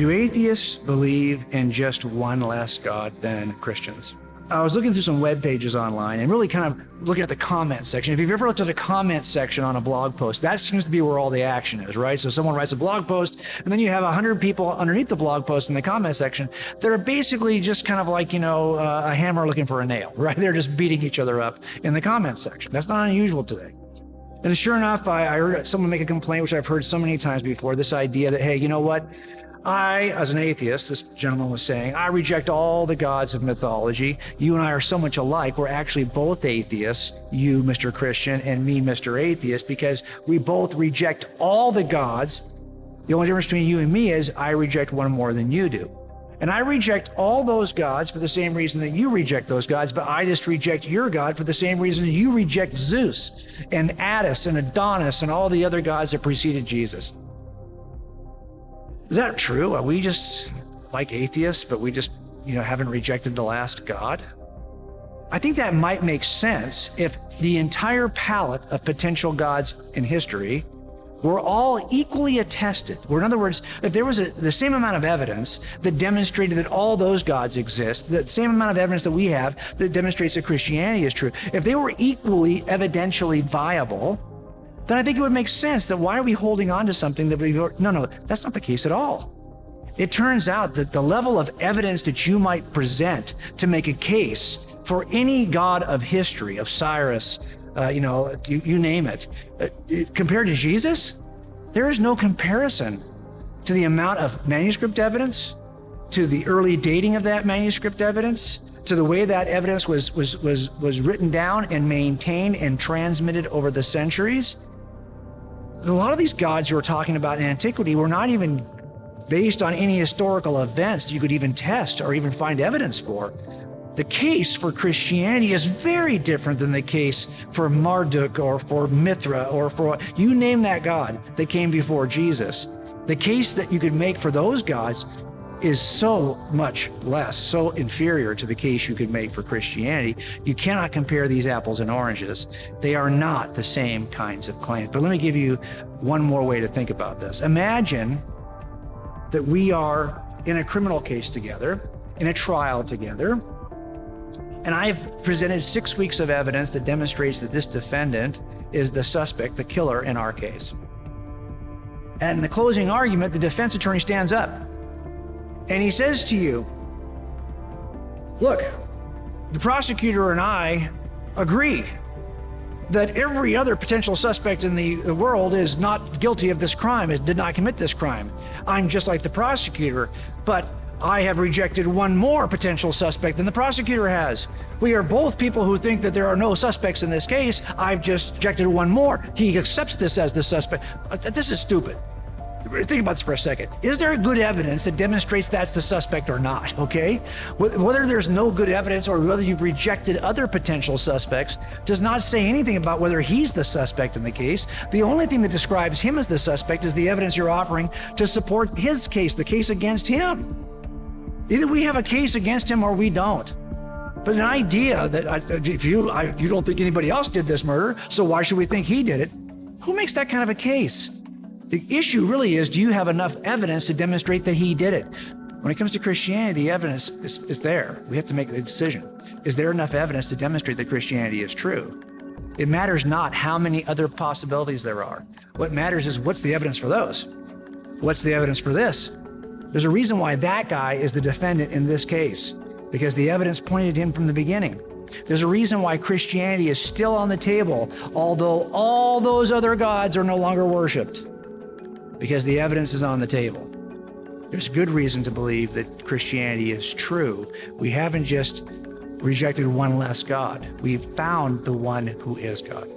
Do atheists believe in just one less God than Christians? I was looking through some web pages online and really kind of looking at the comment section. If you've ever looked at a comment section on a blog post, that seems to be where all the action is, right? So someone writes a blog post and then you have 100 people underneath the blog post in the comment section that are basically just kind of like, a hammer looking for a nail, right? They're just beating each other up in the comment section. That's not unusual today. And sure enough, I heard someone make a complaint, which I've heard so many times before, this idea that, hey, you know what? I, as an atheist, this gentleman was saying, I reject all the gods of mythology. You and I are so much alike. We're actually both atheists, you, Mr. Christian, and me, Mr. Atheist, because we both reject all the gods. The only difference between you and me is I reject one more than you do. And I reject all those gods for the same reason that you reject those gods, but I just reject your God for the same reason that you reject Zeus and Attis and Adonis and all the other gods that preceded Jesus. Is that true? Are we just like atheists, but we just, haven't rejected the last God? I think that might make sense if the entire palette of potential gods in history were all equally attested. Or in other words, if there was the same amount of evidence that demonstrated that all those gods exist, the same amount of evidence that we have that demonstrates that Christianity is true, if they were equally evidentially viable, then I think it would make sense that why are we holding on to something that no, that's not the case at all. It turns out that the level of evidence that you might present to make a case for any god of history, of Cyrus, you name it, compared to Jesus, there is no comparison to the amount of manuscript evidence, to the early dating of that manuscript evidence, to the way that evidence was written down and maintained and transmitted over the centuries. A lot of these gods you were talking about in antiquity were not even based on any historical events that you could even test or even find evidence for. The case for Christianity is very different than the case for Marduk or for Mithra or for you name that god that came before Jesus. The case that you could make for those gods is so much less, so inferior to the case you could make for Christianity. You cannot compare these apples and oranges. They are not the same kinds of claims. But let me give you one more way to think about this. Imagine that we are in a criminal case together, in a trial together, and I've presented 6 weeks of evidence that demonstrates that this defendant is the suspect, the killer in our case. And in the closing argument, the defense attorney stands up and he says to you, look, the prosecutor and I agree that every other potential suspect in the world is not guilty of this crime, did not commit this crime. I'm just like the prosecutor, but I have rejected one more potential suspect than the prosecutor has. We are both people who think that there are no suspects in this case. I've just rejected one more. He accepts this as the suspect. This is stupid. Think about this for a second. Is there good evidence that demonstrates that's the suspect or not, okay? Whether there's no good evidence or whether you've rejected other potential suspects does not say anything about whether he's the suspect in the case. The only thing that describes him as the suspect is the evidence you're offering to support his case, the case against him. Either we have a case against him or we don't. But an idea that you don't think anybody else did this murder, so why should we think he did it? Who makes that kind of a case? The issue really is, do you have enough evidence to demonstrate that he did it? When it comes to Christianity, the evidence is there. We have to make the decision. Is there enough evidence to demonstrate that Christianity is true? It matters not how many other possibilities there are. What matters is what's the evidence for those? What's the evidence for this? There's a reason why that guy is the defendant in this case, because the evidence pointed him from the beginning. There's a reason why Christianity is still on the table, although all those other gods are no longer worshipped, because the evidence is on the table. There's good reason to believe that Christianity is true. We haven't just rejected one less God. We've found the one who is God.